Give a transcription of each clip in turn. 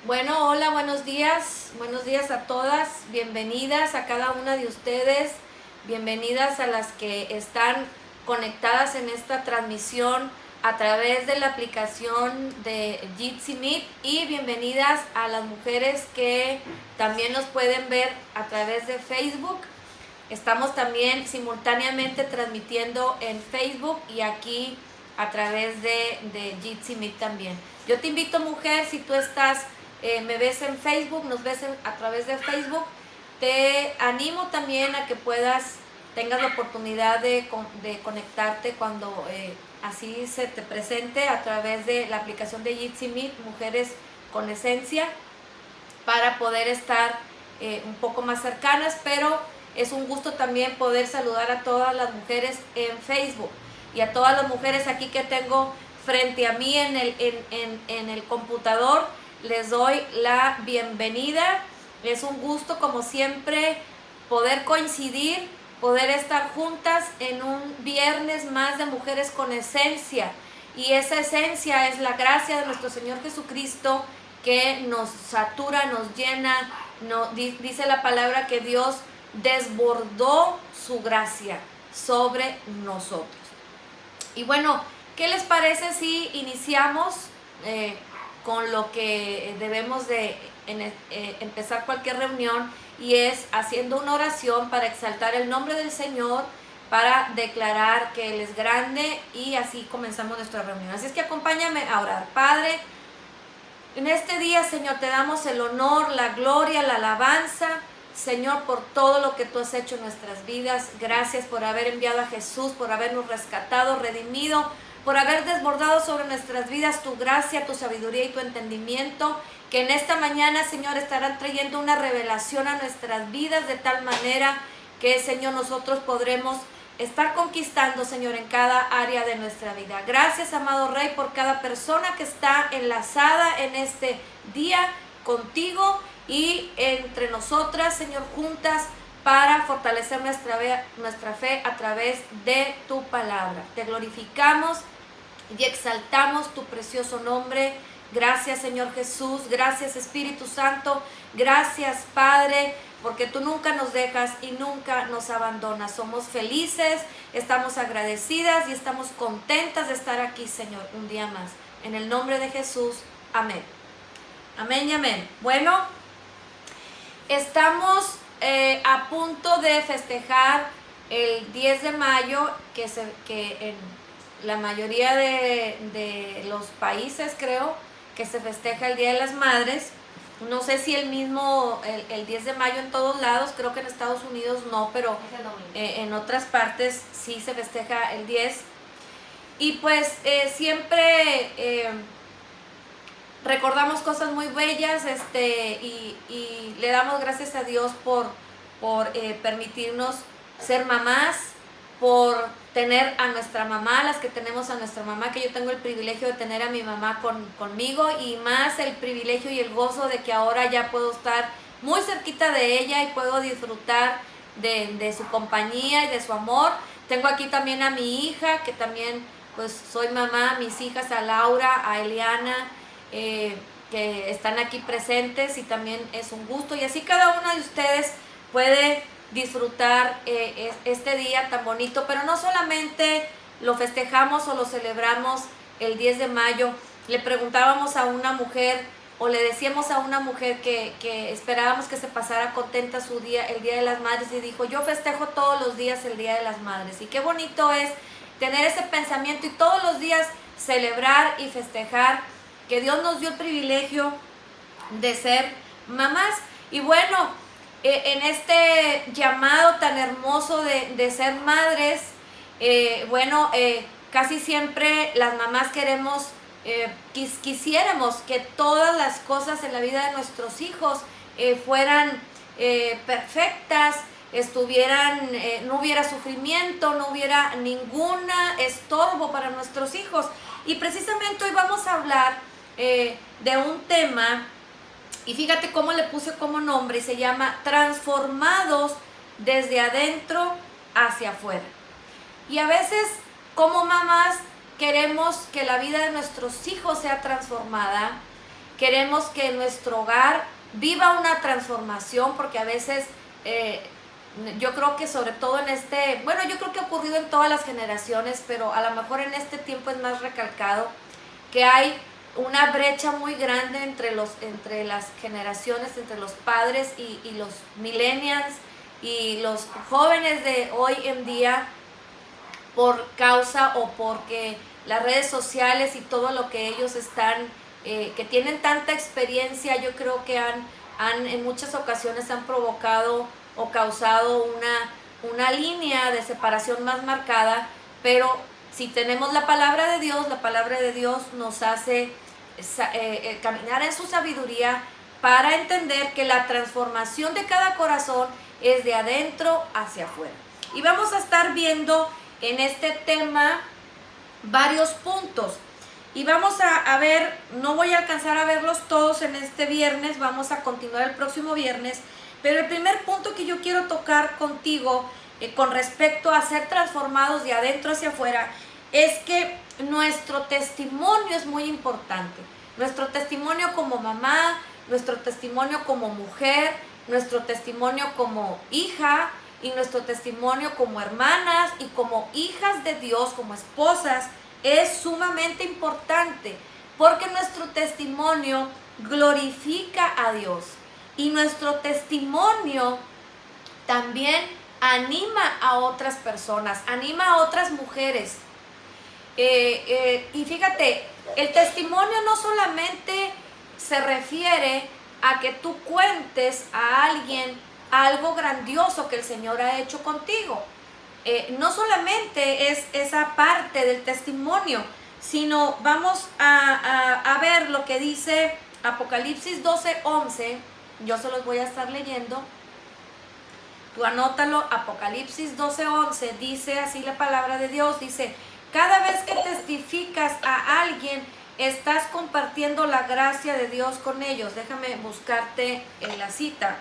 Bueno, hola, buenos días a todas, bienvenidas a cada una de ustedes, bienvenidas a las que están conectadas en esta transmisión a través de la aplicación de Jitsi Meet y bienvenidas a las mujeres que también nos pueden ver a través de Facebook. Estamos también simultáneamente transmitiendo en Facebook y aquí a través de Jitsi Meet también. Yo te invito, mujer, si tú estás, me ves en Facebook, nos ves a través de Facebook, te animo también a que tengas la oportunidad de conectarte cuando así se te presente a través de la aplicación de Jitsi Meet, Mujeres con Esencia, para poder estar un poco más cercanas, pero es un gusto también poder saludar a todas las mujeres en Facebook y a todas las mujeres aquí que tengo frente a mí en el computador. Les doy la bienvenida. Es un gusto, como siempre, poder coincidir, poder estar juntas en un viernes más de Mujeres con Esencia. Y esa esencia es la gracia de nuestro Señor Jesucristo, que nos satura, nos llena. Dice la palabra que Dios desbordó su gracia sobre nosotros. Y bueno, ¿qué les parece si iniciamos con lo que debemos de empezar cualquier reunión, y es haciendo una oración para exaltar el nombre del Señor, para declarar que Él es grande, y así comenzamos nuestra reunión? Así es que acompáñame a orar. Padre, en este día, Señor, te damos el honor, la gloria, la alabanza, Señor, por todo lo que tú has hecho en nuestras vidas. Gracias por haber enviado a Jesús, por habernos rescatado, redimido, por haber desbordado sobre nuestras vidas tu gracia, tu sabiduría y tu entendimiento, que en esta mañana, Señor, estarán trayendo una revelación a nuestras vidas de tal manera que, Señor, nosotros podremos estar conquistando, Señor, en cada área de nuestra vida. Gracias, amado Rey, por cada persona que está enlazada en este día contigo y entre nosotras, Señor, juntas para fortalecer nuestra fe a través de tu palabra. Te glorificamos y exaltamos tu precioso nombre. Gracias, Señor Jesús. Gracias, Espíritu Santo. Gracias, Padre, porque tú nunca nos dejas y nunca nos abandonas. Somos felices, estamos agradecidas y estamos contentas de estar aquí, Señor, un día más. En el nombre de Jesús, amén. Amén y amén. Bueno, estamos a punto de festejar el 10 de mayo, que en la mayoría de los países, creo, que se festeja el Día de las Madres. No sé si el 10 de mayo en todos lados, creo que en Estados Unidos no, pero en otras partes sí se festeja el 10. Y pues siempre recordamos cosas muy bellas, y le damos gracias a Dios por permitirnos ser mamás, por tener a nuestra mamá, las que tenemos a nuestra mamá, que yo tengo el privilegio de tener a mi mamá conmigo, y más el privilegio y el gozo de que ahora ya puedo estar muy cerquita de ella y puedo disfrutar de su compañía y de su amor. Tengo aquí también a mi hija, que también pues soy mamá, mis hijas, a Laura, a Eliana, que están aquí presentes, y también es un gusto, y así cada una de ustedes puede disfrutar este día tan bonito. Pero no solamente lo festejamos o lo celebramos el 10 de mayo. Le preguntábamos a una mujer, o le decíamos a una mujer que esperábamos que se pasara contenta su día, el Día de las Madres, y dijo: yo festejo todos los días el Día de las Madres. Y qué bonito es tener ese pensamiento y todos los días celebrar y festejar que Dios nos dio el privilegio de ser mamás. Y bueno, en este llamado tan hermoso de ser madres, casi siempre las mamás quisiéramos que todas las cosas en la vida de nuestros hijos fueran perfectas, no hubiera sufrimiento, no hubiera ningún estorbo para nuestros hijos. Y precisamente hoy vamos a hablar de un tema, y fíjate cómo le puse como nombre, y se llama Transformados desde adentro hacia afuera. Y a veces, como mamás, queremos que la vida de nuestros hijos sea transformada, queremos que nuestro hogar viva una transformación, porque a veces yo creo que sobre todo en yo creo que ha ocurrido en todas las generaciones, pero a lo mejor en este tiempo es más recalcado, que hay una brecha muy grande entre las generaciones, entre los padres y los millennials y los jóvenes de hoy en día, por causa o porque las redes sociales y todo lo que ellos están, que tienen tanta experiencia, yo creo que en muchas ocasiones han provocado o causado una línea de separación más marcada. Pero si tenemos la palabra de Dios nos hace caminar en su sabiduría para entender que la transformación de cada corazón es de adentro hacia afuera. Y vamos a estar viendo en este tema varios puntos. Y vamos a ver, no voy a alcanzar a verlos todos en este viernes, vamos a continuar el próximo viernes. Pero el primer punto que yo quiero tocar contigo con respecto a ser transformados de adentro hacia afuera es que nuestro testimonio es muy importante. Nuestro testimonio como mamá, nuestro testimonio como mujer, nuestro testimonio como hija y nuestro testimonio como hermanas y como hijas de Dios, como esposas, es sumamente importante, porque nuestro testimonio glorifica a Dios y nuestro testimonio también anima a otras personas, anima a otras mujeres. Y fíjate, el testimonio no solamente se refiere a que tú cuentes a alguien algo grandioso que el Señor ha hecho contigo. No solamente es esa parte del testimonio, sino vamos a ver lo que dice Apocalipsis 12:11. Yo se los voy a estar leyendo. Tú anótalo, Apocalipsis 12:11, dice así la palabra de Dios, dice: cada vez que testificas a alguien, estás compartiendo la gracia de Dios con ellos. Déjame buscarte en la cita.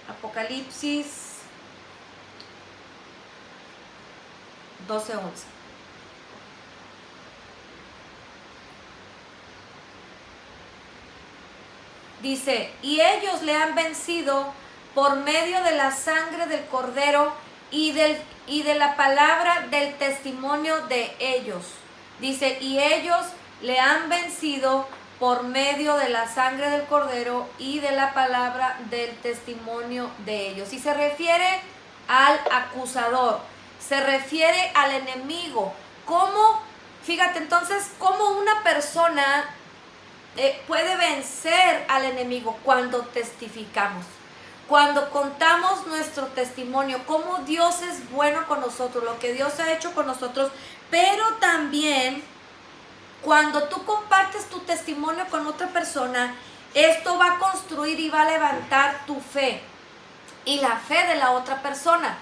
Apocalipsis 12:11. Dice: y ellos le han vencido por medio de la sangre del Cordero y de la palabra del testimonio de ellos. Dice: y ellos le han vencido por medio de la sangre del Cordero y de la palabra del testimonio de ellos. Y se refiere al acusador, se refiere al enemigo. ¿Cómo? Fíjate entonces, cómo una persona puede vencer al enemigo cuando testificamos, cuando contamos nuestro testimonio, cómo Dios es bueno con nosotros, lo que Dios ha hecho con nosotros, pero también cuando tú compartes tu testimonio con otra persona, esto va a construir y va a levantar tu fe y la fe de la otra persona.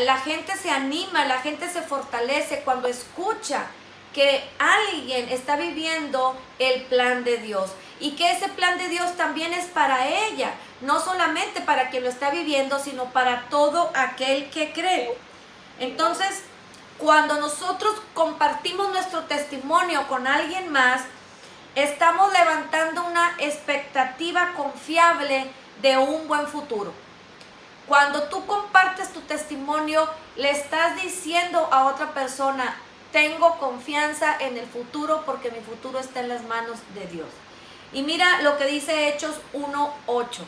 La gente se anima, la gente se fortalece cuando escucha que alguien está viviendo el plan de Dios y que ese plan de Dios también es para ella, no solamente para quien lo está viviendo, sino para todo aquel que cree. Entonces, cuando nosotros compartimos nuestro testimonio con alguien más, estamos levantando una expectativa confiable de un buen futuro. Cuando tú compartes tu testimonio, le estás diciendo a otra persona: tengo confianza en el futuro porque mi futuro está en las manos de Dios. Y mira lo que dice Hechos 1:8.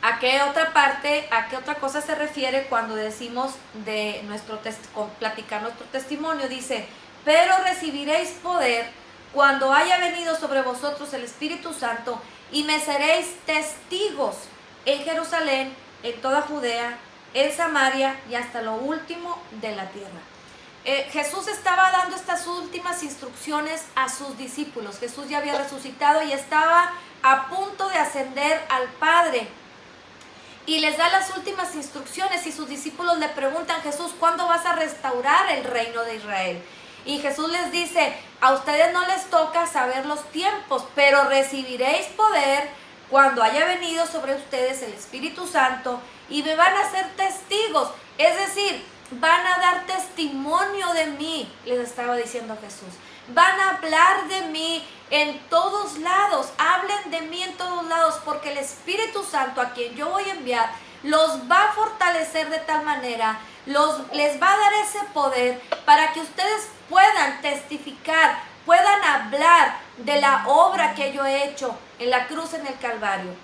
¿A qué otra cosa se refiere cuando decimos de platicar nuestro testimonio? Dice: pero recibiréis poder cuando haya venido sobre vosotros el Espíritu Santo, y me seréis testigos en Jerusalén, en toda Judea, en Samaria y hasta lo último de la tierra. Jesús estaba dando estas últimas instrucciones a sus discípulos. Jesús ya había resucitado y estaba a punto de ascender al Padre. Y les da las últimas instrucciones y sus discípulos le preguntan: Jesús, ¿cuándo vas a restaurar el reino de Israel? Y Jesús les dice: a ustedes no les toca saber los tiempos, pero recibiréis poder cuando haya venido sobre ustedes el Espíritu Santo y me van a ser testigos. Es decir, van a dar testimonio de mí, les estaba diciendo Jesús. van a hablar de mí en todos lados. Hablen de mí en todos lados, porque el Espíritu Santo, a quien yo voy a enviar, los va a fortalecer de tal manera, les va a dar ese poder para que ustedes puedan testificar, puedan hablar de la obra que yo he hecho en la cruz, en el Calvario.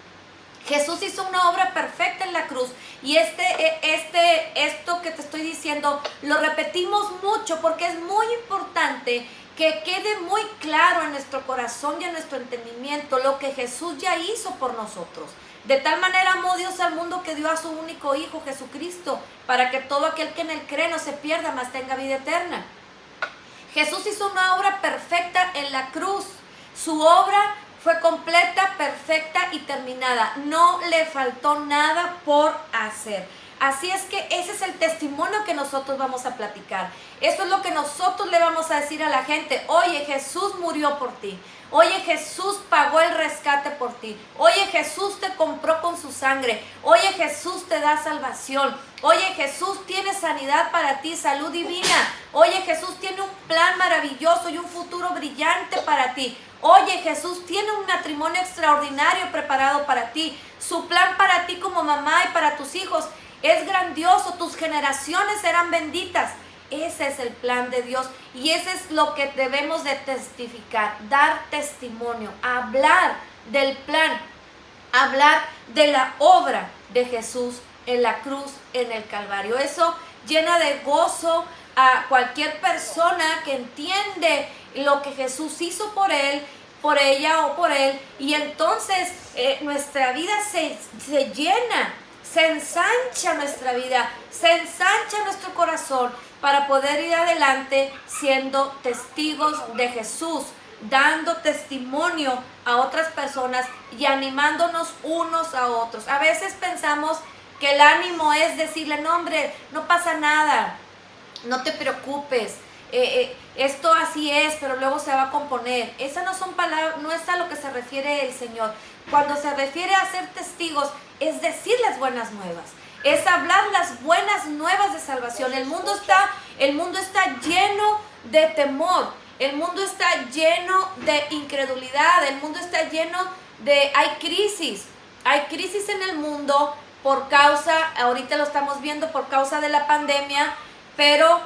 Jesús hizo una obra perfecta en la cruz, y esto que te estoy diciendo lo repetimos mucho porque es muy importante que quede muy claro en nuestro corazón y en nuestro entendimiento lo que Jesús ya hizo por nosotros. De tal manera amó Dios al mundo que dio a su único Hijo, Jesucristo, para que todo aquel que en él cree no se pierda, mas tenga vida eterna. Jesús hizo una obra perfecta en la cruz. Su obra fue completa, perfecta y terminada. No le faltó nada por hacer. Así es que ese es el testimonio que nosotros vamos a platicar. Eso es lo que nosotros le vamos a decir a la gente. Oye, Jesús murió por ti. Oye, Jesús pagó el rescate por ti. Oye, Jesús te compró con su sangre. Oye, Jesús te da salvación. Oye, Jesús tiene sanidad para ti, salud divina. Oye, Jesús tiene un plan maravilloso y un futuro brillante para ti. Oye, Jesús tiene un matrimonio extraordinario preparado para ti. Su plan para ti como mamá y para tus hijos es grandioso. Tus generaciones serán benditas. Ese es el plan de Dios, y ese es lo que debemos de testificar, dar testimonio, hablar del plan, hablar de la obra de Jesús en la cruz, en el Calvario. Eso llena de gozo a cualquier persona que entiende lo que Jesús hizo por él, por ella o por él, y entonces nuestra vida se llena, se ensancha nuestra vida, se ensancha nuestro corazón para poder ir adelante siendo testigos de Jesús, dando testimonio a otras personas y animándonos unos a otros. A veces pensamos que el ánimo es decirle, no hombre, no pasa nada, no te preocupes, esto así es, pero luego se va a componer. Esas no son palabras, no es a lo que se refiere el Señor. Cuando se refiere a ser testigos, es decir las buenas nuevas, es hablar las buenas nuevas de salvación. El mundo está lleno de temor, el mundo está lleno de incredulidad, el mundo está lleno de, hay crisis en el mundo por causa, ahorita lo estamos viendo por causa de la pandemia, pero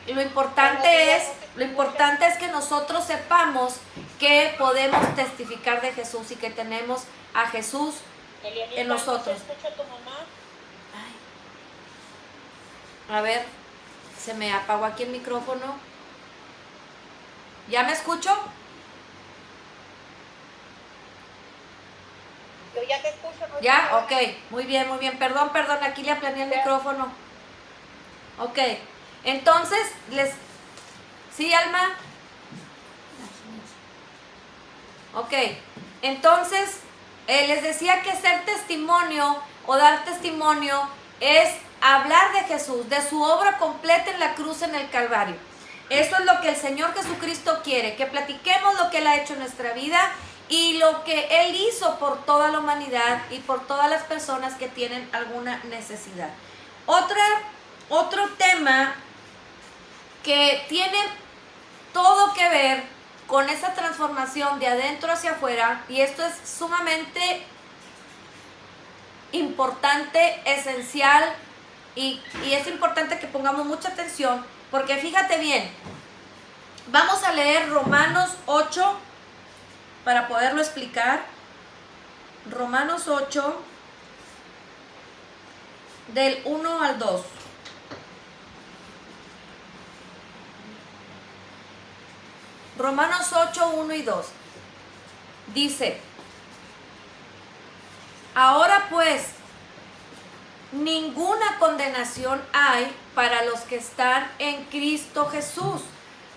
lo importante es que nosotros sepamos que podemos testificar de Jesús y que tenemos a Jesús en nosotros. A ver, se me apagó aquí el micrófono. ¿Ya me escucho? Yo ya te escucho. ¿No? ¿Ya? Ok, muy bien. Perdón, aquí le aplané el micrófono. Ok, entonces, ¿sí, Alma? Ok, entonces, les decía que ser testimonio o dar testimonio es hablar de Jesús, de su obra completa en la cruz, en el Calvario. Eso es lo que el Señor Jesucristo quiere, que platiquemos lo que Él ha hecho en nuestra vida y lo que Él hizo por toda la humanidad y por todas las personas que tienen alguna necesidad. Otro tema que tiene todo que ver con esa transformación de adentro hacia afuera, y esto es sumamente importante, esencial, y es importante que pongamos mucha atención, porque fíjate bien, vamos a leer Romanos 8 para poderlo explicar. Romanos 8 del 1 al 2. Romanos 8, 1 y 2. Dice, ahora pues, ninguna condenación hay para los que están en Cristo Jesús,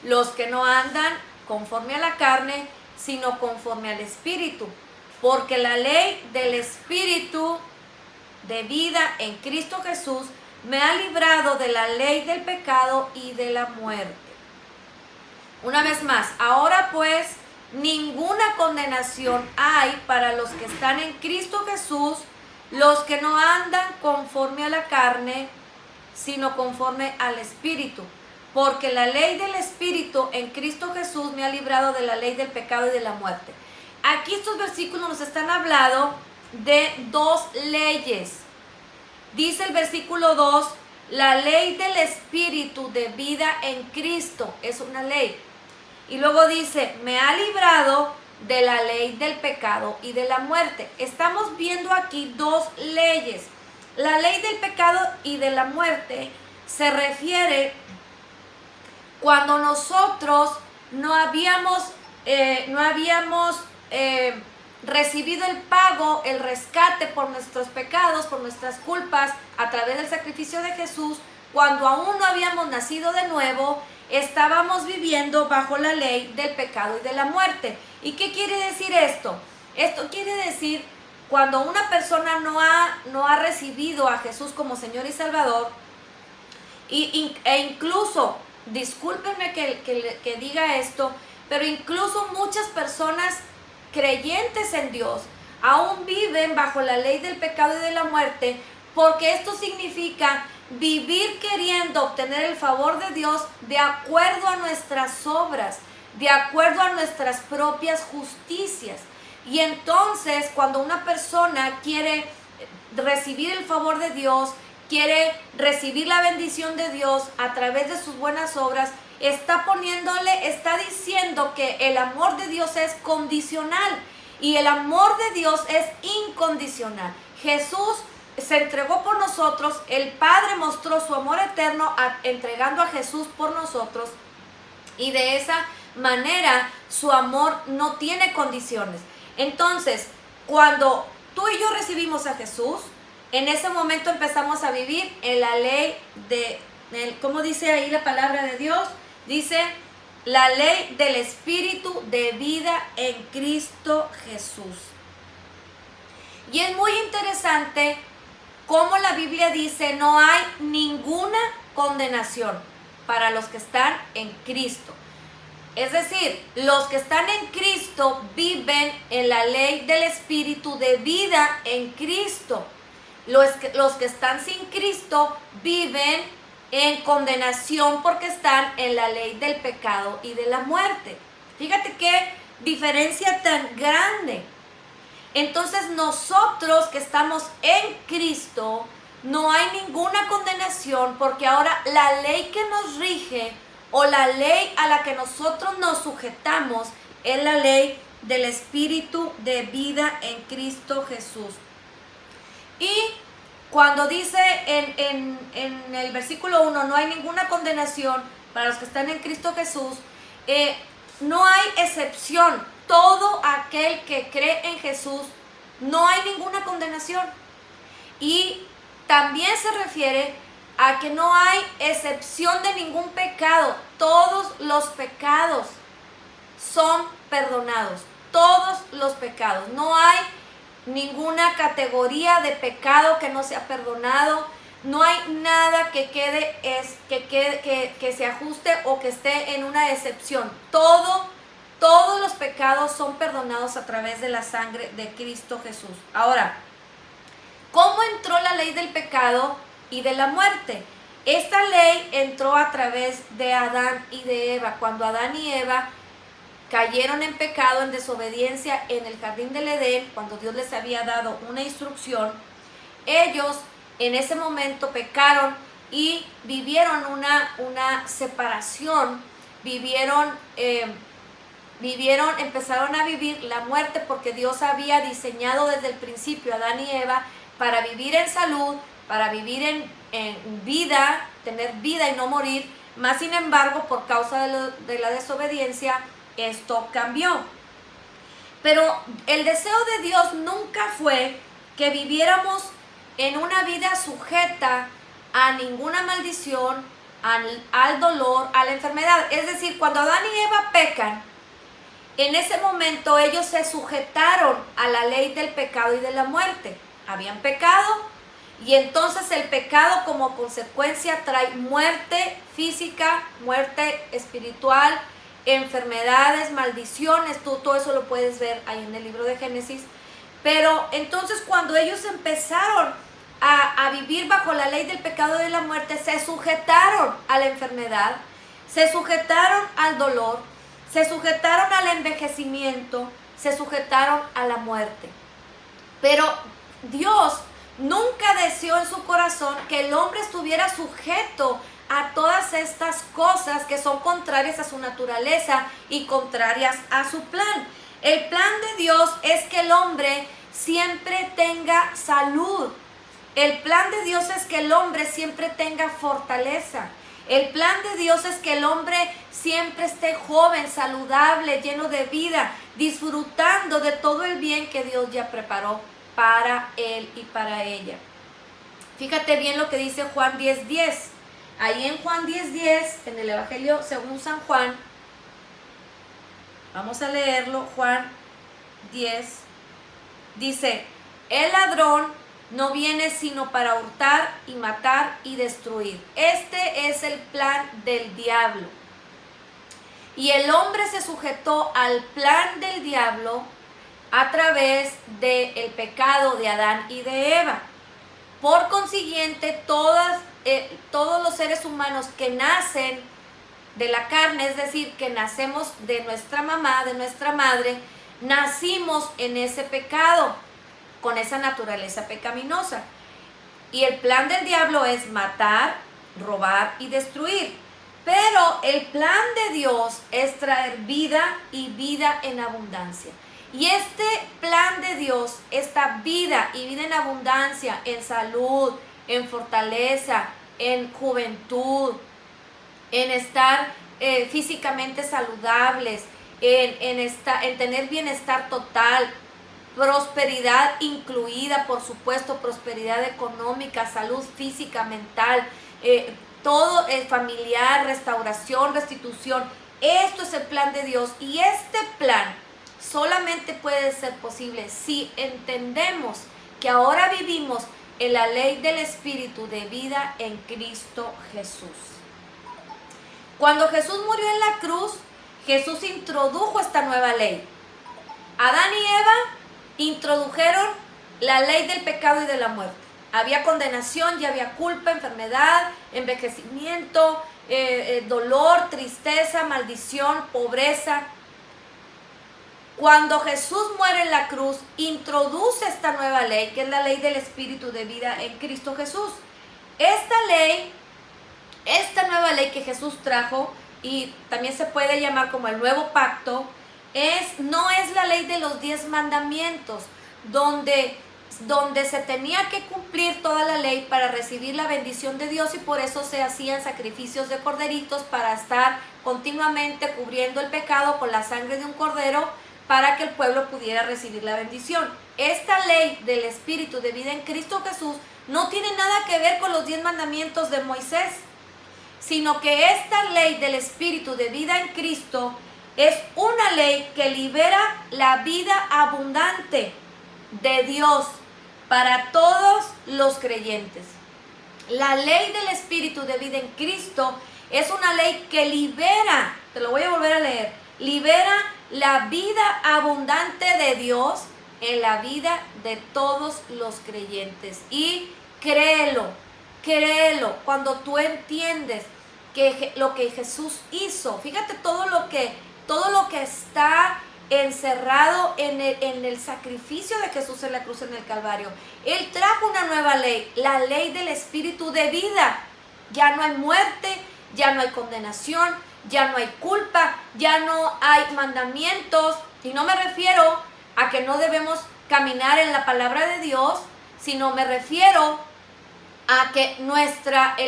los que no andan conforme a la carne, sino conforme al Espíritu, porque la ley del Espíritu de vida en Cristo Jesús me ha librado de la ley del pecado y de la muerte. Una vez más, ahora pues, ninguna condenación hay para los que están en Cristo Jesús, los que no andan conforme a la carne, sino conforme al Espíritu. porque la ley del Espíritu en Cristo Jesús me ha librado de la ley del pecado y de la muerte. Aquí estos versículos nos están hablando de dos leyes. Dice el versículo 2, la ley del Espíritu de vida en Cristo es una ley. Y luego dice, me ha librado de la ley del pecado y de la muerte. Estamos viendo aquí dos leyes. La ley del pecado y de la muerte se refiere cuando nosotros no habíamos recibido el pago, el rescate por nuestros pecados, por nuestras culpas, a través del sacrificio de Jesús. Cuando aún no habíamos nacido de nuevo, estábamos viviendo bajo la ley del pecado y de la muerte. ¿Y qué quiere decir esto? Esto quiere decir cuando una persona no ha recibido a Jesús como Señor y Salvador, e incluso, discúlpenme que diga esto, pero incluso muchas personas creyentes en Dios aún viven bajo la ley del pecado y de la muerte, porque esto significa vivir queriendo obtener el favor de Dios de acuerdo a nuestras obras, de acuerdo a nuestras propias justicias. Y entonces cuando una persona quiere recibir el favor de Dios, quiere recibir la bendición de Dios a través de sus buenas obras, está diciendo que el amor de Dios es condicional y el amor de Dios es incondicional. Jesús se entregó por nosotros, el Padre mostró su amor eterno entregando a Jesús por nosotros, y de esa manera su amor no tiene condiciones. Entonces, cuando tú y yo recibimos a Jesús, en ese momento empezamos a vivir en la ley ¿cómo dice ahí la palabra de Dios? Dice, la ley del Espíritu de vida en Cristo Jesús. Y es muy interesante cómo la Biblia dice, no hay ninguna condenación para los que están en Cristo. Es decir, los que están en Cristo viven en la ley del Espíritu de vida en Cristo. Los que están sin Cristo viven en condenación porque están en la ley del pecado y de la muerte. Fíjate qué diferencia tan grande. Entonces nosotros que estamos en Cristo, no hay ninguna condenación, porque ahora la ley que nos rige o la ley a la que nosotros nos sujetamos es la ley del Espíritu de vida en Cristo Jesús. Y cuando dice en el versículo 1, no hay ninguna condenación para los que están en Cristo Jesús, no hay excepción. Todo aquel que cree en Jesús, no hay ninguna condenación. Y también se refiere a que no hay excepción de ningún pecado. Todos los pecados son perdonados. Todos los pecados. No hay ninguna categoría de pecado que no sea perdonado. No hay nada que se ajuste o que esté en una excepción. Todos los pecados son perdonados a través de la sangre de Cristo Jesús. Ahora, ¿cómo entró la ley del pecado y de la muerte? Esta ley entró a través de Adán y de Eva. Cuando Adán y Eva cayeron en pecado, en desobediencia en el jardín del Edén, cuando Dios les había dado una instrucción, ellos en ese momento pecaron y vivieron una separación, empezaron a vivir la muerte, porque Dios había diseñado desde el principio a Adán y Eva para vivir en salud, para vivir en vida, tener vida y no morir. Más sin embargo, por causa de la desobediencia, esto cambió. Pero el deseo de Dios nunca fue que viviéramos en una vida sujeta a ninguna maldición, al dolor, a la enfermedad. Es decir, cuando Adán y Eva pecan, en ese momento ellos se sujetaron a la ley del pecado y de la muerte. Habían pecado y entonces el pecado como consecuencia trae muerte física, muerte espiritual, enfermedades, maldiciones. Todo eso lo puedes ver ahí en el libro de Génesis. Pero entonces cuando ellos empezaron a vivir bajo la ley del pecado y de la muerte, se sujetaron a la enfermedad, se sujetaron al dolor, se sujetaron al envejecimiento, se sujetaron a la muerte. Pero Dios nunca deseó en su corazón que el hombre estuviera sujeto a todas estas cosas que son contrarias a su naturaleza y contrarias a su plan. El plan de Dios es que el hombre siempre tenga salud. El plan de Dios es que el hombre siempre tenga fortaleza. El plan de Dios es que el hombre siempre esté joven, saludable, lleno de vida, disfrutando de todo el bien que Dios ya preparó para él y para ella. Fíjate bien lo que dice Juan 10:10. Ahí en Juan 10:10, en el Evangelio según San Juan, vamos a leerlo, Juan 10, dice: el ladrón no viene sino para hurtar y matar y destruir. Este es el plan del diablo. Y el hombre se sujetó al plan del diablo a través del pecado de Adán y de Eva. Por consiguiente, todos los seres humanos que nacen de la carne, es decir, que nacemos de nuestra mamá, de nuestra madre, nacimos en ese pecado, con esa naturaleza pecaminosa. Y el plan del diablo es matar, robar y destruir. Pero el plan de Dios es traer vida y vida en abundancia. Y este plan de Dios, esta vida y vida en abundancia, en salud, en fortaleza, en juventud, en estar físicamente saludables, en tener bienestar total, prosperidad incluida, por supuesto, prosperidad económica, salud física, mental, todo familiar, restauración, restitución. Esto es el plan de Dios, y este plan solamente puede ser posible si entendemos que ahora vivimos en la ley del Espíritu de vida en Cristo Jesús. Cuando Jesús murió en la cruz, Jesús introdujo esta nueva ley. Adán y Eva introdujeron la ley del pecado y de la muerte. Había condenación, ya había culpa, enfermedad, envejecimiento, dolor, tristeza, maldición, pobreza. Cuando Jesús muere en la cruz, introduce esta nueva ley, que es la ley del Espíritu de vida en Cristo Jesús. Esta nueva ley que Jesús trajo, y también se puede llamar como el nuevo pacto, no es la ley de los 10 mandamientos, donde se tenía que cumplir toda la ley para recibir la bendición de Dios, y por eso se hacían sacrificios de corderitos para estar continuamente cubriendo el pecado con la sangre de un cordero, para que el pueblo pudiera recibir la bendición. Esta ley del Espíritu de vida en Cristo Jesús no tiene nada que ver con los 10 mandamientos de Moisés, sino que esta ley del Espíritu de vida en Cristo es una ley que libera la vida abundante de Dios para todos los creyentes. La ley del Espíritu de vida en Cristo es una ley que libera, te lo voy a volver a leer, libera la vida abundante de Dios en la vida de todos los creyentes. Y créelo, cuando tú entiendes que lo que Jesús hizo, fíjate todo lo que está encerrado en el sacrificio de Jesús en la cruz, en el Calvario. Él trajo una nueva ley, la ley del Espíritu de vida. Ya no hay muerte, ya no hay condenación, ya no hay culpa, ya no hay mandamientos. Y no me refiero a que no debemos caminar en la palabra de Dios, sino me refiero a que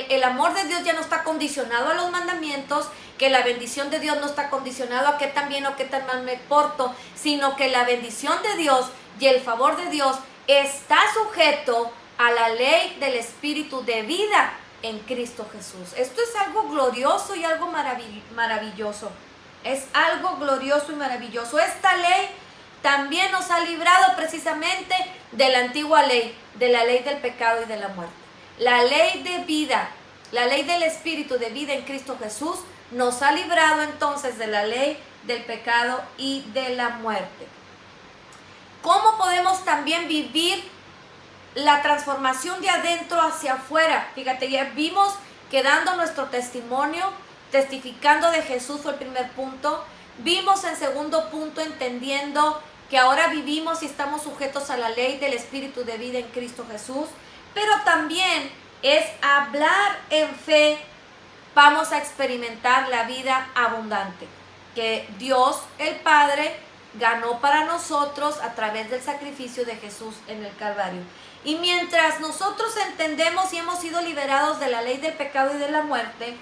el amor de Dios ya no está condicionado a los mandamientos, que la bendición de Dios no está condicionado a qué tan bien o qué tan mal me porto, sino que la bendición de Dios y el favor de Dios está sujeto a la ley del Espíritu de vida en Cristo Jesús. Esto es algo glorioso y algo maravilloso. Es algo glorioso y maravilloso. Esta ley también nos ha librado precisamente de la antigua ley, de la ley del pecado y de la muerte. La ley de vida, la ley del Espíritu de vida en Cristo Jesús nos ha librado entonces de la ley del pecado y de la muerte. ¿Cómo podemos también vivir la transformación de adentro hacia afuera? Fíjate, ya vimos que dando nuestro testimonio testificando de Jesús fue el primer punto. Vimos en segundo punto entendiendo que ahora vivimos y estamos sujetos a la ley del Espíritu de vida en Cristo Jesús. Pero también es hablar en fe, vamos a experimentar la vida abundante que Dios el Padre ganó para nosotros a través del sacrificio de Jesús en el Calvario. Y mientras nosotros entendemos y hemos sido liberados de la ley del pecado y de la muerte,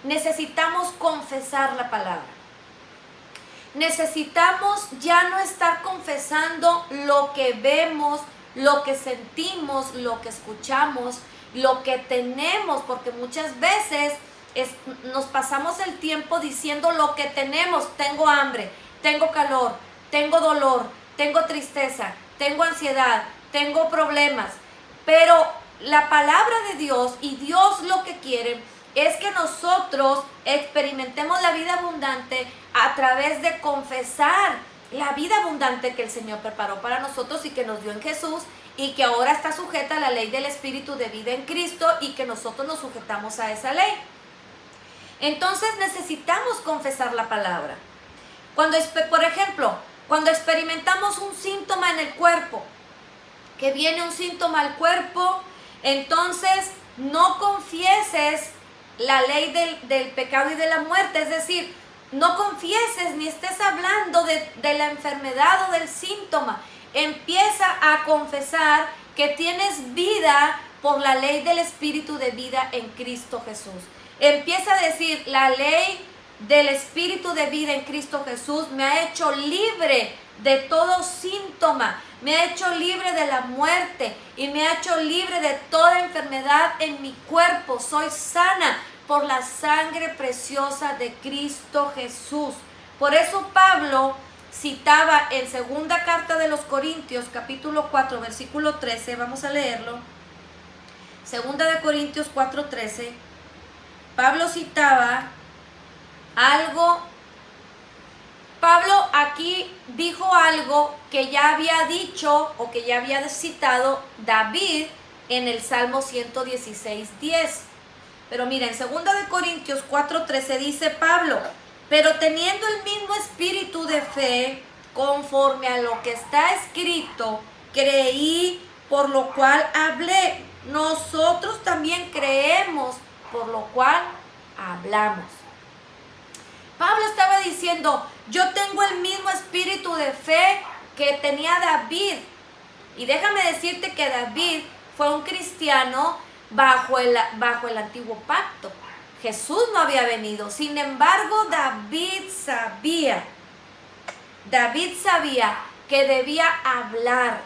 necesitamos confesar la palabra. Necesitamos ya no estar confesando lo que vemos, lo que sentimos, lo que escuchamos, lo que tenemos, porque muchas veces nos pasamos el tiempo diciendo lo que tenemos. Tengo hambre, tengo calor, tengo dolor, tengo tristeza, tengo ansiedad, tengo problemas. Pero la palabra de Dios y Dios lo que quiere es que nosotros experimentemos la vida abundante a través de confesar la vida abundante que el Señor preparó para nosotros y que nos dio en Jesús, y que ahora está sujeta a la ley del Espíritu de vida en Cristo, y que nosotros nos sujetamos a esa ley. Entonces necesitamos confesar la palabra. Por ejemplo, cuando experimentamos un síntoma en el cuerpo, que viene un síntoma al cuerpo, entonces no confieses la ley del pecado y de la muerte. Es decir, no confieses ni estés hablando de la enfermedad o del síntoma. Empieza a confesar que tienes vida por la ley del Espíritu de vida en Cristo Jesús. Empieza a decir: la ley del Espíritu de vida en Cristo Jesús me ha hecho libre de todo síntoma, me ha hecho libre de la muerte y me ha hecho libre de toda enfermedad en mi cuerpo. Soy sana por la sangre preciosa de Cristo Jesús. Por eso Pablo citaba en segunda carta de los Corintios, capítulo 4, versículo 13, vamos a leerlo. Segunda de Corintios 4:13, Pablo citaba algo. Pablo aquí dijo algo que ya había dicho o que ya había citado David en el Salmo 116:10. Pero miren, en 2 de Corintios 4:13 dice Pablo: pero teniendo el mismo espíritu de fe, conforme a lo que está escrito, creí, por lo cual hablé. Nosotros también creemos, por lo cual hablamos. Pablo estaba diciendo: yo tengo el mismo espíritu de fe que tenía David. Y déjame decirte que David fue un cristiano bajo el antiguo pacto. Jesús no había venido. Sin embargo, David sabía que debía hablar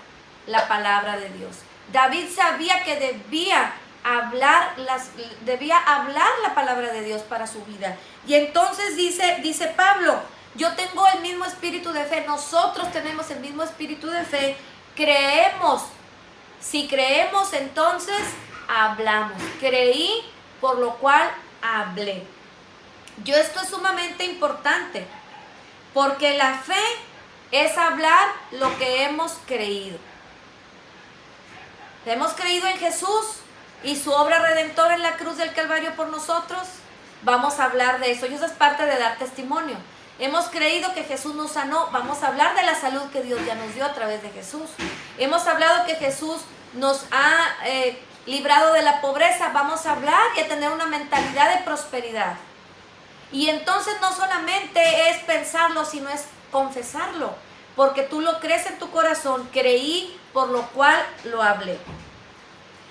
la palabra de Dios. David sabía que debía hablar la palabra de Dios para su vida. Y entonces dice Pablo: yo tengo el mismo espíritu de fe. Nosotros tenemos el mismo espíritu de fe. Creemos. Si creemos, entonces hablamos. Creí, por lo cual hablé. Esto es sumamente importante, porque la fe es hablar lo que hemos creído. Hemos creído en Jesús y su obra redentora en la cruz del Calvario por nosotros. Vamos a hablar de eso, y eso es parte de dar testimonio. Hemos creído que Jesús nos sanó. Vamos a hablar de la salud que Dios ya nos dio a través de Jesús. Hemos hablado que Jesús nos ha librado de la pobreza. Vamos a hablar y a tener una mentalidad de prosperidad. Y entonces no solamente es pensarlo, sino es confesarlo, porque tú lo crees en tu corazón. Creí, por lo cual lo hablé.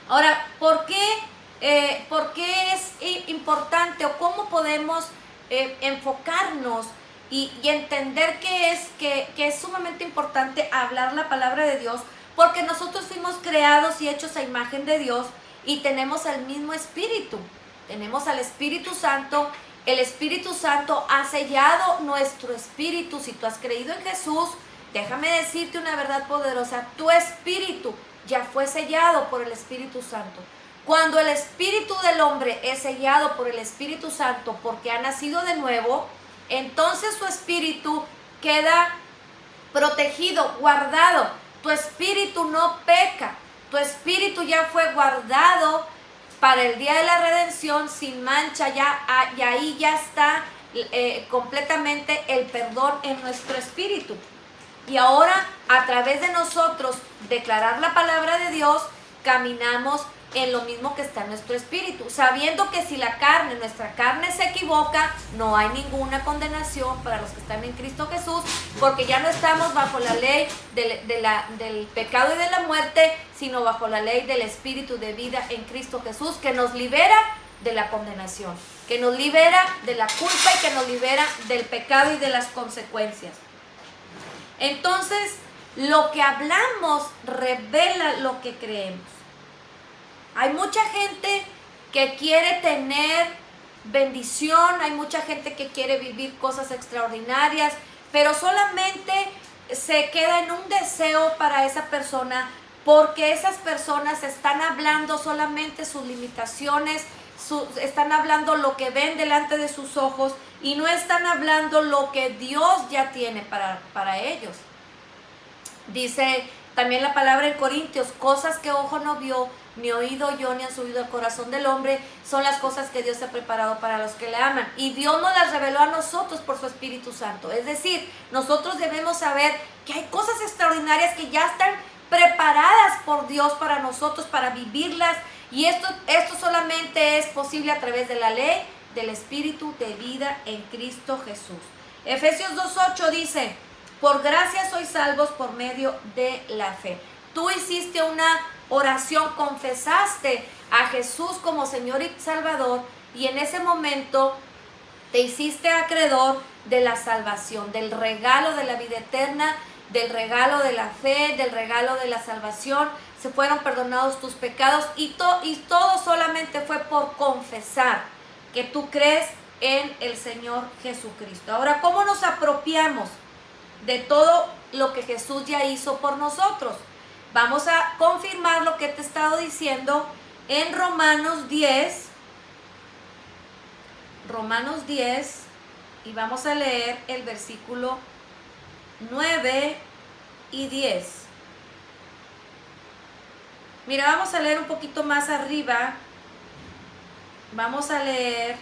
Ahora, ¿por qué es importante, o cómo podemos enfocarnos y entender que es sumamente importante hablar la palabra de Dios? Porque nosotros fuimos creados y hechos a imagen de Dios, y tenemos el mismo espíritu. Tenemos al Espíritu Santo. El Espíritu Santo ha sellado nuestro espíritu. Si tú has creído en Jesús, déjame decirte una verdad poderosa: tu espíritu ya fue sellado por el Espíritu Santo. Cuando el espíritu del hombre es sellado por el Espíritu Santo porque ha nacido de nuevo, entonces su espíritu queda protegido, guardado. Tu espíritu no peca. Tu espíritu ya fue guardado para el día de la redención sin mancha, y ahí ya está completamente el perdón en nuestro espíritu. Y ahora, a través de nosotros declarar la palabra de Dios, caminamos en lo mismo que está en nuestro espíritu, sabiendo que si nuestra carne se equivoca, no hay ninguna condenación para los que están en Cristo Jesús, porque ya no estamos bajo la ley del pecado y de la muerte, sino bajo la ley del espíritu de vida en Cristo Jesús, que nos libera de la condenación, que nos libera de la culpa y que nos libera del pecado y de las consecuencias. Entonces, lo que hablamos revela lo que creemos. Hay mucha gente que quiere tener bendición, hay mucha gente que quiere vivir cosas extraordinarias, pero solamente se queda en un deseo para esa persona, porque esas personas están hablando solamente sus limitaciones, están hablando lo que ven delante de sus ojos y no están hablando lo que Dios ya tiene para ellos. Dice también la palabra en Corintios, cosas que ojo no vio, ni oído oyó, ni han subido al corazón del hombre, son las cosas que Dios ha preparado para los que le aman. Y Dios nos las reveló a nosotros por su Espíritu Santo. Es decir, nosotros debemos saber que hay cosas extraordinarias que ya están preparadas por Dios para nosotros, para vivirlas. Y esto solamente es posible a través de la ley del Espíritu de vida en Cristo Jesús. Efesios 2:8 dice, por gracia sois salvos por medio de la fe. Tú hiciste una oración, confesaste a Jesús como Señor y Salvador, y en ese momento te hiciste acreedor de la salvación, del regalo de la vida eterna, del regalo de la fe, del regalo de la salvación. Se fueron perdonados tus pecados y todo solamente fue por confesar que tú crees en el Señor Jesucristo. Ahora, ¿cómo nos apropiamos de todo lo que Jesús ya hizo por nosotros? Vamos a confirmar lo que te he estado diciendo en Romanos 10, y vamos a leer el versículo 9 y 10. Mira, vamos a leer un poquito más arriba. Vamos a leer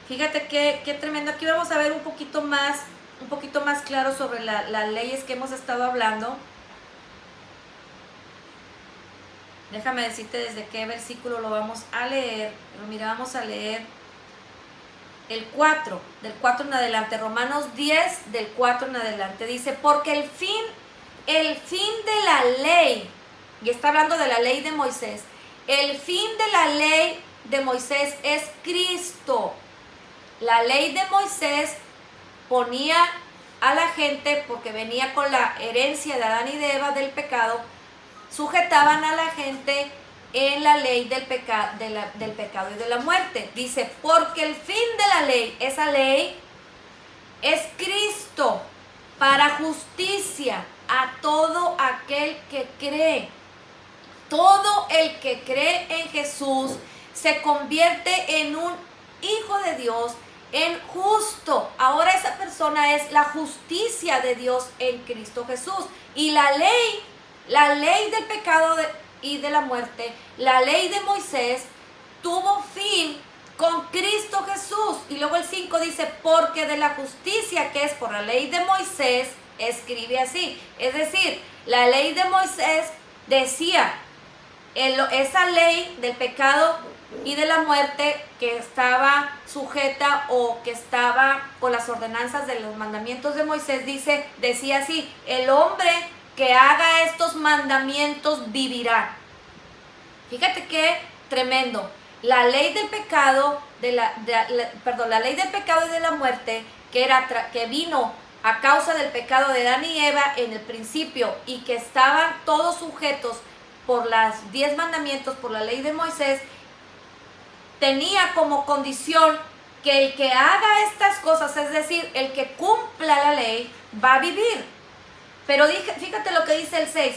fíjate qué tremendo. Aquí vamos a ver un poquito más claro sobre las leyes que hemos estado hablando. Déjame decirte desde qué versículo lo vamos a leer. Pero mira, vamos a leer el 4, del 4 en adelante. Romanos 10, del 4 en adelante. Dice, porque el fin de la ley, y está hablando de la ley de Moisés, el fin de la ley de Moisés es Cristo. La ley de Moisés ponía a la gente, porque venía con la herencia de Adán y de Eva del pecado, sujetaban a la gente en la ley del pecado y de la muerte. Dice, porque el fin de la ley, esa ley, es Cristo para justicia a todo aquel que cree. Todo el que cree en Jesús se convierte en un hijo de Dios, en justo. Ahora esa persona es la justicia de Dios en Cristo Jesús. Y la ley del pecado y de la muerte, la ley de Moisés, tuvo fin con Cristo Jesús. Y luego el 5 dice, porque de la justicia que es por la ley de Moisés, escribe así. Es decir, la ley de Moisés decía, esa ley del pecado y de la muerte que estaba sujeta o que estaba con las ordenanzas de los mandamientos de Moisés, decía así, el hombre que haga estos mandamientos vivirá. Fíjate qué tremendo. La ley del pecado, la ley del pecado y de la muerte, que vino a causa del pecado de Adán y Eva en el principio, y que estaban todos sujetos por las 10 mandamientos, por la ley de Moisés, tenía como condición que el que haga estas cosas, es decir, el que cumpla la ley, va a vivir. Pero fíjate lo que dice el 6,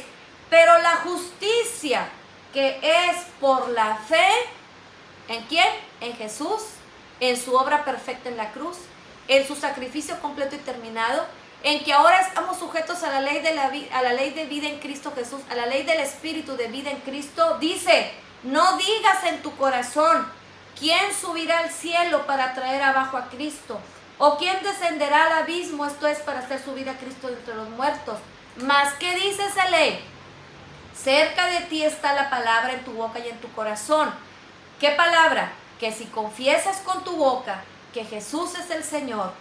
pero la justicia que es por la fe, ¿en quién? En Jesús, en su obra perfecta en la cruz, en su sacrificio completo y terminado, en que ahora estamos sujetos a la ley a la ley de vida en Cristo Jesús, a la ley del Espíritu de vida en Cristo, dice, no digas en tu corazón, ¿quién subirá al cielo para traer abajo a Cristo? ¿O quién descenderá al abismo? Esto es para hacer subir a Cristo de entre los muertos. Mas, ¿qué dice esa ley? Cerca de ti está la palabra en tu boca y en tu corazón. ¿Qué palabra? Que si confiesas con tu boca que Jesús es el Señor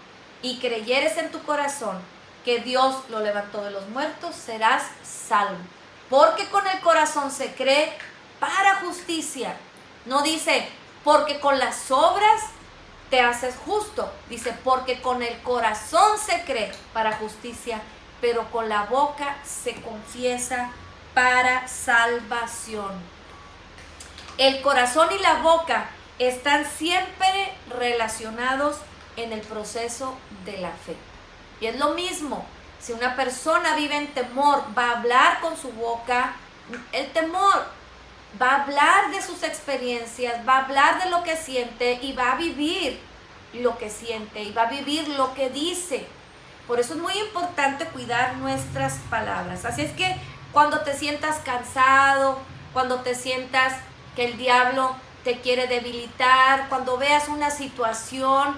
y creyeres en tu corazón que Dios lo levantó de los muertos, serás salvo. Porque con el corazón se cree para justicia. No dice, porque con las obras te haces justo. Dice, porque con el corazón se cree para justicia, pero con la boca se confiesa para salvación. El corazón y la boca están siempre relacionados en el proceso de la fe. Y es lo mismo, si una persona vive en temor, va a hablar con su boca el temor, va a hablar de sus experiencias, va a hablar de lo que siente y va a vivir lo que siente y va a vivir lo que dice. Por eso es muy importante cuidar nuestras palabras. Así es que cuando te sientas cansado, cuando te sientas que el diablo te quiere debilitar, cuando veas una situación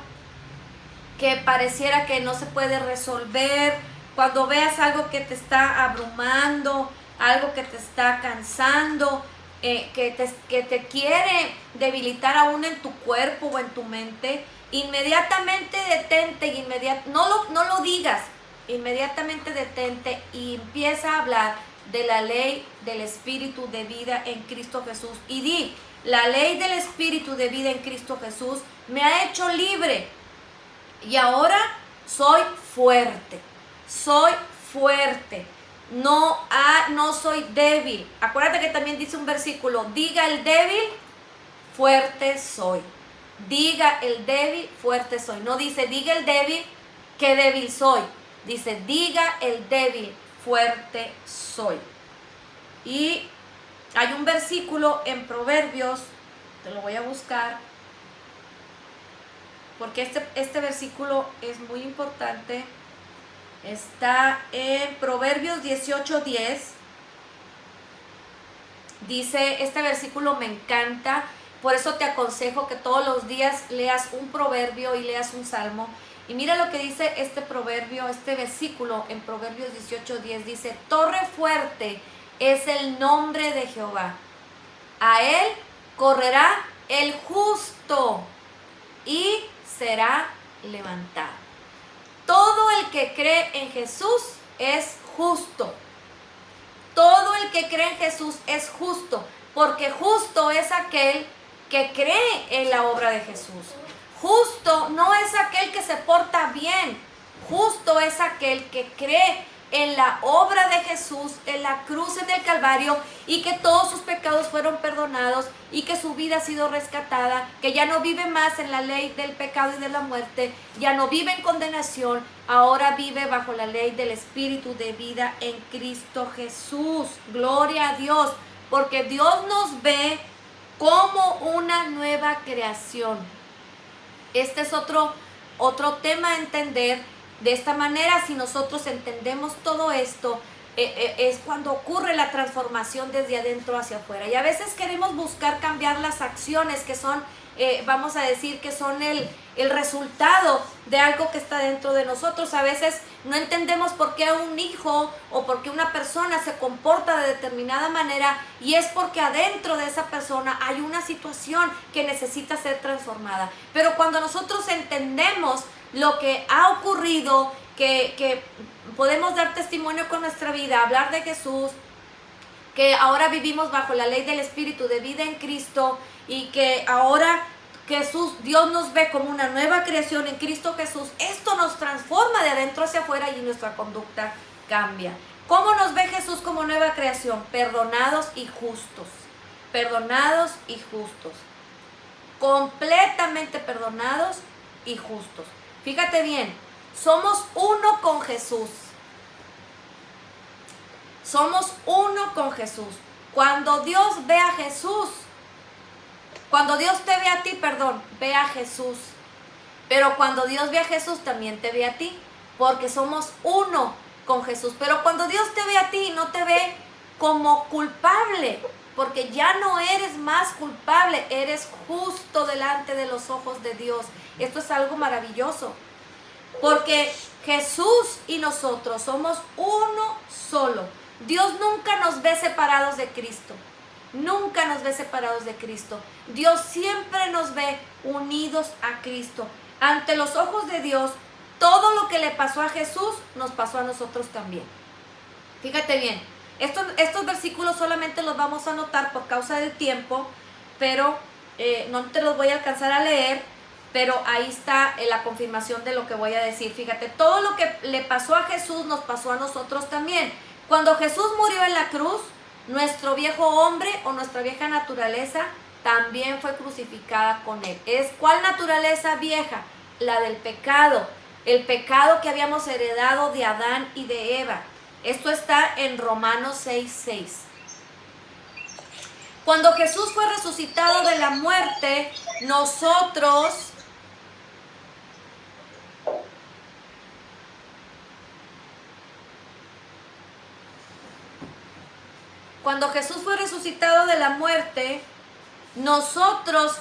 que pareciera que no se puede resolver, cuando veas algo que te está abrumando, algo que te está cansando, que te quiere debilitar aún en tu cuerpo o en tu mente, inmediatamente detente y no lo digas, inmediatamente detente y empieza a hablar de la ley del Espíritu de vida en Cristo Jesús y di, la ley del Espíritu de vida en Cristo Jesús me ha hecho libre y ahora soy fuerte, no soy débil. Acuérdate que también dice un versículo, diga el débil, fuerte soy. Diga el débil, fuerte soy. No dice, diga el débil, qué débil soy. Dice, diga el débil, fuerte soy. Y hay un versículo en Proverbios, te lo voy a buscar, porque este versículo es muy importante. Está en Proverbios 18:10. Dice, este versículo me encanta, por eso te aconsejo que todos los días leas un proverbio y leas un salmo. Y mira lo que dice este proverbio, este versículo en Proverbios 18:10. Dice, torre fuerte es el nombre de Jehová. A él correrá el justo y será levantado. Todo el que cree en Jesús es justo. Todo el que cree en Jesús es justo, porque justo es aquel que cree en la obra de Jesús. Justo no es aquel que se porta bien, justo es aquel que cree en la obra de Jesús, en la cruz, en el Calvario, y que todos sus pecados fueron perdonados y que su vida ha sido rescatada, que ya no vive más en la ley del pecado y de la muerte, ya no vive en condenación, ahora vive bajo la ley del Espíritu de vida en Cristo Jesús. Gloria a Dios, porque Dios nos ve como una nueva creación. Este es otro tema a entender. De esta manera, si nosotros entendemos todo esto, es cuando ocurre la transformación desde adentro hacia afuera. Y a veces queremos buscar cambiar las acciones que son, vamos a decir, que son el resultado de algo que está dentro de nosotros. A veces no entendemos por qué un hijo o por qué una persona se comporta de determinada manera, y es porque adentro de esa persona hay una situación que necesita ser transformada. Pero cuando nosotros entendemos lo que ha ocurrido, que podemos dar testimonio con nuestra vida, hablar de Jesús, que ahora vivimos bajo la ley del Espíritu de vida en Cristo, y que ahora Jesús, Dios nos ve como una nueva creación en Cristo Jesús, esto nos transforma de adentro hacia afuera y nuestra conducta cambia. ¿Cómo nos ve Jesús como nueva creación? Perdonados y justos. Perdonados y justos. Completamente perdonados y justos. Fíjate bien, somos uno con Jesús. Somos uno con Jesús. Cuando Dios ve a Jesús, cuando Dios te ve a ti, ve a Jesús. Pero cuando Dios ve a Jesús, también te ve a ti. porque somos uno con Jesús. Pero cuando Dios te ve a ti, no te ve como culpable, porque ya no eres más culpable, eres justo delante de los ojos de Dios. Esto es algo maravilloso, porque Jesús y nosotros somos uno solo. Dios nunca nos ve separados de Cristo. Nunca nos ve separados de Cristo. Dios siempre nos ve unidos a Cristo. Ante los ojos de Dios, todo lo que le pasó a Jesús, nos pasó a nosotros también. Fíjate bien, estos versículos solamente los vamos a anotar por causa del tiempo, pero no te los voy a alcanzar a leer, pero ahí está la confirmación de lo que voy a decir. Fíjate, todo lo que le pasó a Jesús, nos pasó a nosotros también. Cuando Jesús murió en la cruz, nuestro viejo hombre o nuestra vieja naturaleza también fue crucificada con él. ¿Cuál naturaleza vieja? La del pecado. El pecado que habíamos heredado de Adán y de Eva. Esto está en Romanos 6:6. Cuando Jesús fue resucitado de la muerte, nosotros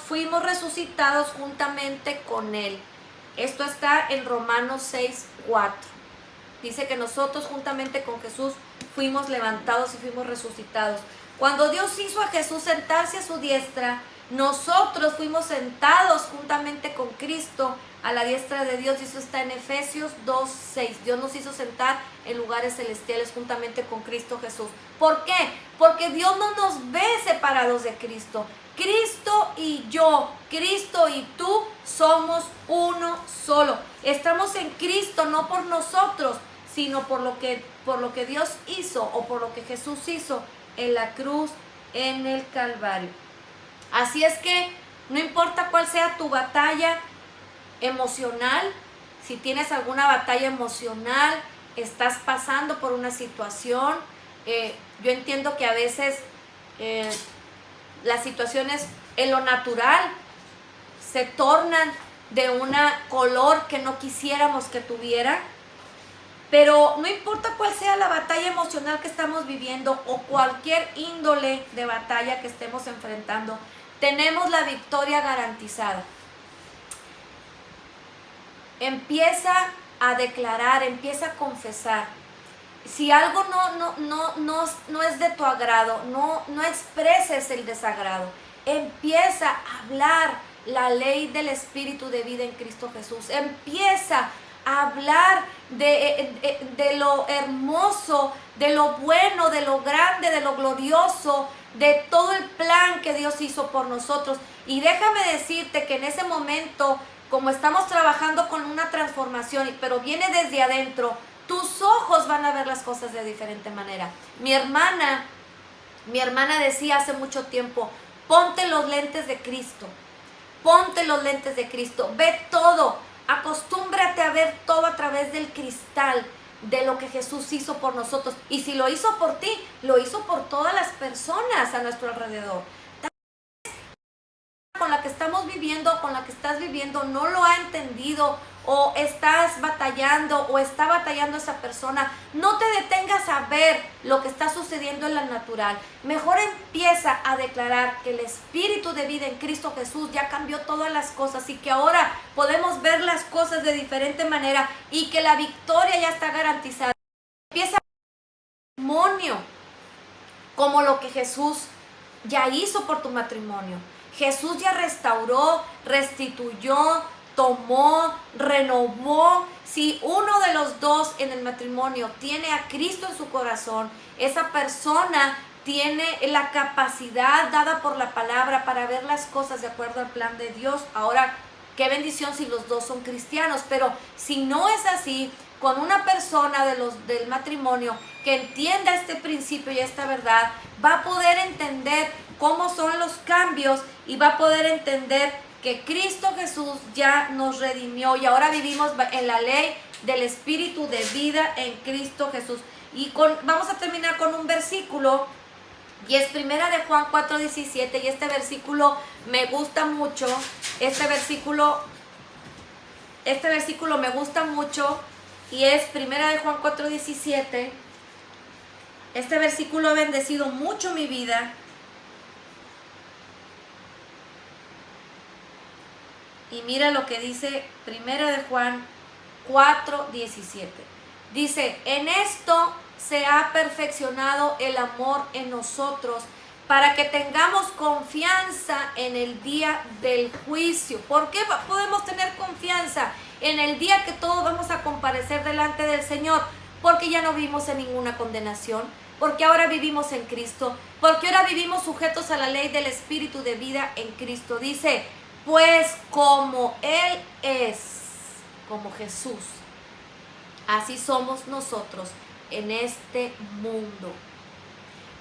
fuimos resucitados juntamente con él. Esto está en Romanos 6:4. Dice que nosotros juntamente con Jesús fuimos levantados y fuimos resucitados. Cuando Dios hizo a Jesús sentarse a su diestra, nosotros fuimos sentados juntamente con Cristo a la diestra de Dios. Y eso está en Efesios 2:6. Dios nos hizo sentar en lugares celestiales juntamente con Cristo Jesús. ¿Por qué? Porque Dios no nos ve separados de Cristo. Cristo y yo, Cristo y tú somos uno solo. Estamos en Cristo no por nosotros, sino por lo que Dios hizo o por lo que Jesús hizo en la cruz, en el Calvario. Así es que no importa cuál sea tu batalla emocional, si tienes alguna batalla emocional, estás pasando por una situación, yo entiendo que a veces las situaciones en lo natural se tornan de un color que no quisiéramos que tuviera, pero no importa cuál sea la batalla emocional que estamos viviendo o cualquier índole de batalla que estemos enfrentando, tenemos la victoria garantizada. Empieza a declarar, empieza a confesar. Si algo no es de tu agrado, no expreses el desagrado. Empieza a hablar la ley del Espíritu de vida en Cristo Jesús. Empieza a hablar de lo hermoso, de lo bueno, de lo grande, de lo glorioso, de todo el plan que Dios hizo por nosotros. Y déjame decirte que en ese momento, como estamos trabajando con una transformación, pero viene desde adentro, tus ojos van a ver las cosas de diferente manera. Mi hermana decía hace mucho tiempo, ponte los lentes de Cristo, ponte los lentes de Cristo, ve todo, acostúmbrate a ver todo a través del cristal de lo que Jesús hizo por nosotros. Y si lo hizo por ti, lo hizo por todas las personas a nuestro alrededor. Con la que estamos viviendo, con la que estás viviendo, no lo ha entendido, o estás batallando, o está batallando esa persona. No te detengas a ver lo que está sucediendo en la natural. Mejor empieza a declarar que el Espíritu de vida en Cristo Jesús ya cambió todas las cosas y que ahora podemos ver las cosas de diferente manera y que la victoria ya está garantizada. Empieza a matrimonio como lo que Jesús ya hizo por tu matrimonio. Jesús ya restauró, restituyó, tomó, renovó. Si uno de los dos en el matrimonio tiene a Cristo en su corazón, esa persona tiene la capacidad dada por la palabra para ver las cosas de acuerdo al plan de Dios. Ahora, qué bendición si los dos son cristianos, pero si no es así, con una persona del matrimonio que entienda este principio y esta verdad, va a poder entender cómo son los cambios y va a poder entender que Cristo Jesús ya nos redimió y ahora vivimos en la ley del Espíritu de vida en Cristo Jesús. Y vamos a terminar con un versículo, y es primera de Juan 4:17, y este versículo me gusta mucho. Este versículo me gusta mucho y es Primera de Juan 4:17. Este versículo ha bendecido mucho mi vida. Y mira lo que dice Primera de Juan 4:17. Dice, en esto se ha perfeccionado el amor en nosotros, para que tengamos confianza en el día del juicio. ¿Por qué podemos tener confianza en el día que todos vamos a comparecer delante del Señor? Porque ya no vivimos en ninguna condenación, porque ahora vivimos en Cristo, porque ahora vivimos sujetos a la ley del Espíritu de vida en Cristo. Dice, pues como Él es, como Jesús, así somos nosotros en este mundo.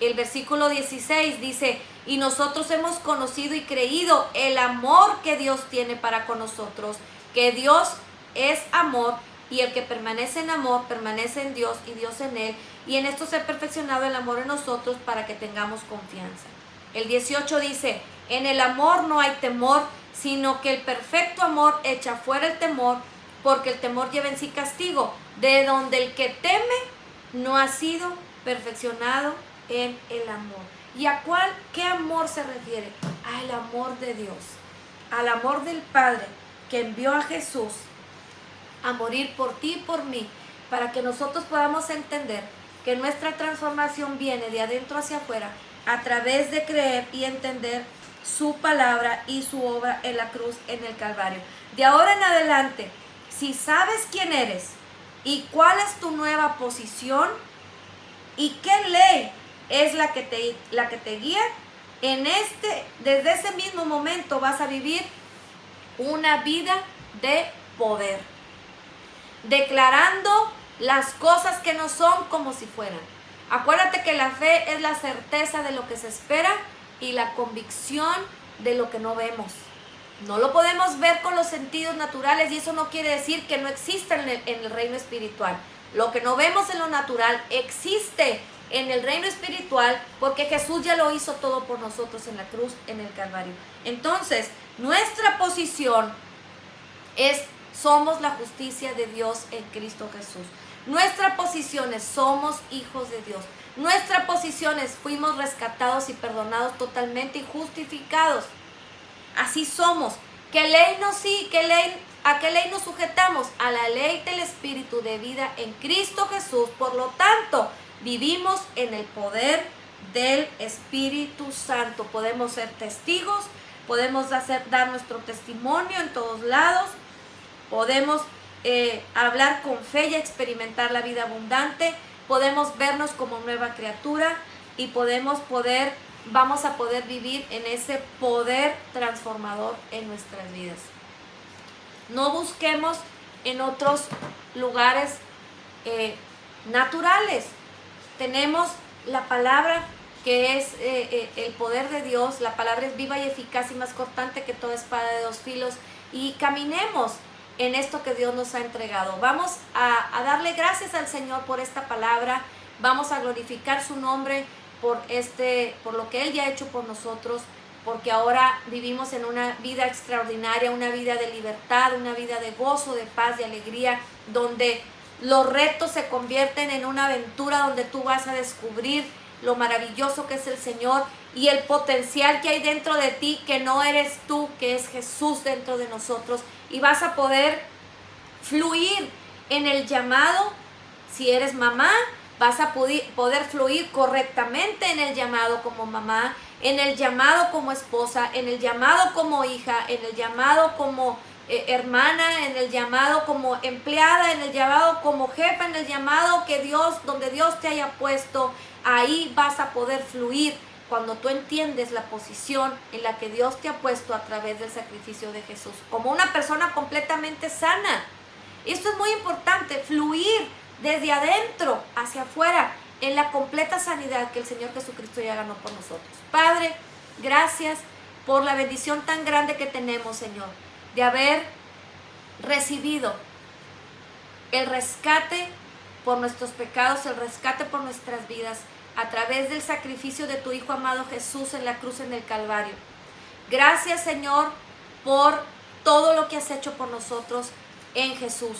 El versículo 16 dice, y nosotros hemos conocido y creído el amor que Dios tiene para con nosotros, que Dios es amor, y el que permanece en amor, permanece en Dios y Dios en él, y en esto se ha perfeccionado el amor en nosotros para que tengamos confianza. El 18 dice, en el amor no hay temor, sino que el perfecto amor echa fuera el temor, porque el temor lleva en sí castigo, de donde el que teme no ha sido perfeccionado en el amor. ¿Y a qué amor se refiere? Al amor de Dios, al amor del Padre, que envió a Jesús a morir por ti y por mí, para que nosotros podamos entender que nuestra transformación viene de adentro hacia afuera, a través de creer y entender su palabra y su obra en la cruz, en el Calvario. De ahora en adelante, si sabes quién eres y cuál es tu nueva posición y qué ley es la que te guía, desde ese mismo momento vas a vivir una vida de poder, declarando las cosas que no son como si fueran. Acuérdate que la fe es la certeza de lo que se espera y la convicción de lo que no vemos. No lo podemos ver con los sentidos naturales, y eso no quiere decir que no exista en el reino espiritual. Lo que no vemos en lo natural existe en el reino espiritual, porque Jesús ya lo hizo todo por nosotros en la cruz, en el Calvario. Entonces, nuestra posición somos la justicia de Dios en Cristo Jesús. Nuestra posición es, somos hijos de Dios. Nuestra posición es, fuimos rescatados y perdonados totalmente y justificados. Así somos. ¿A qué ley nos sujetamos? A la ley del Espíritu de vida en Cristo Jesús. Por lo tanto, vivimos en el poder del Espíritu Santo. Podemos ser testigos, podemos dar nuestro testimonio en todos lados, podemos hablar con fe y experimentar la vida abundante, podemos vernos como nueva criatura y vamos a poder vivir en ese poder transformador en nuestras vidas. No busquemos en otros lugares naturales. Tenemos la palabra, que es el poder de Dios. La palabra es viva y eficaz y más cortante que toda espada de dos filos, y caminemos en esto que Dios nos ha entregado. Vamos a darle gracias al Señor por esta palabra. Vamos a glorificar su nombre por lo que Él ya ha hecho por nosotros, porque ahora vivimos en una vida extraordinaria, una vida de libertad, una vida de gozo, de paz, de alegría, donde los retos se convierten en una aventura donde tú vas a descubrir lo maravilloso que es el Señor y el potencial que hay dentro de ti, que no eres tú, que es Jesús dentro de nosotros, y vas a poder fluir en el llamado. Si eres mamá, vas a poder fluir correctamente en el llamado como mamá, en el llamado como esposa, en el llamado como hija, en el llamado como hermana, en el llamado como empleada, en el llamado como jefa, en el llamado donde Dios te haya puesto. Ahí vas a poder fluir cuando tú entiendes la posición en la que Dios te ha puesto a través del sacrificio de Jesús, como una persona completamente sana. Esto es muy importante, fluir desde adentro hacia afuera en la completa sanidad que el Señor Jesucristo ya ganó por nosotros. Padre, gracias por la bendición tan grande que tenemos, Señor, de haber recibido el rescate por nuestros pecados, el rescate por nuestras vidas, a través del sacrificio de tu Hijo amado Jesús en la cruz, en el Calvario. Gracias, Señor, por todo lo que has hecho por nosotros en Jesús.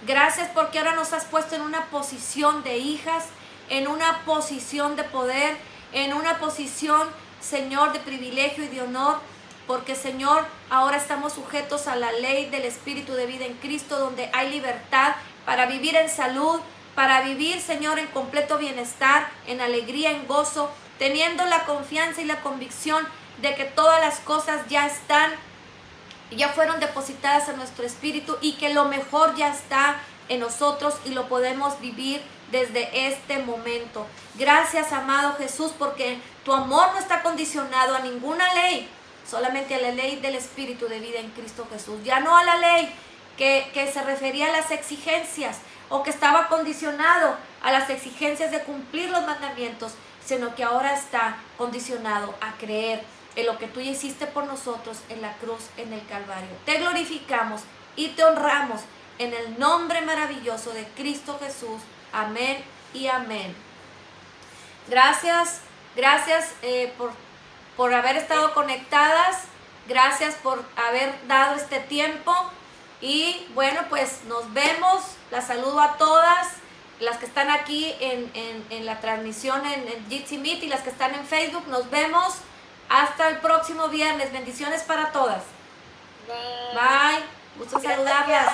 Gracias porque ahora nos has puesto en una posición de hijas, en una posición de poder, en una posición, Señor, de privilegio y de honor. Porque, Señor, ahora estamos sujetos a la ley del Espíritu de vida en Cristo, donde hay libertad para vivir en salud, para vivir, Señor, en completo bienestar, en alegría, en gozo, teniendo la confianza y la convicción de que todas las cosas ya fueron depositadas en nuestro espíritu y que lo mejor ya está en nosotros y lo podemos vivir desde este momento. Gracias, amado Jesús, porque tu amor no está condicionado a ninguna ley, solamente a la ley del Espíritu de vida en Cristo Jesús. Ya no a la ley que se refería a las exigencias o que estaba condicionado a las exigencias de cumplir los mandamientos, sino que ahora está condicionado a creer en lo que tú ya hiciste por nosotros en la cruz, en el Calvario. Te glorificamos y te honramos en el nombre maravilloso de Cristo Jesús. Amén y amén. Gracias por haber estado conectadas. Gracias por haber dado este tiempo. Y bueno, pues nos vemos. Las saludo a todas las que están aquí en la transmisión en Jitsi Meet y las que están en Facebook. Nos vemos hasta el próximo viernes. Bendiciones para todas. Bye. Bye. Gusto saludarlas.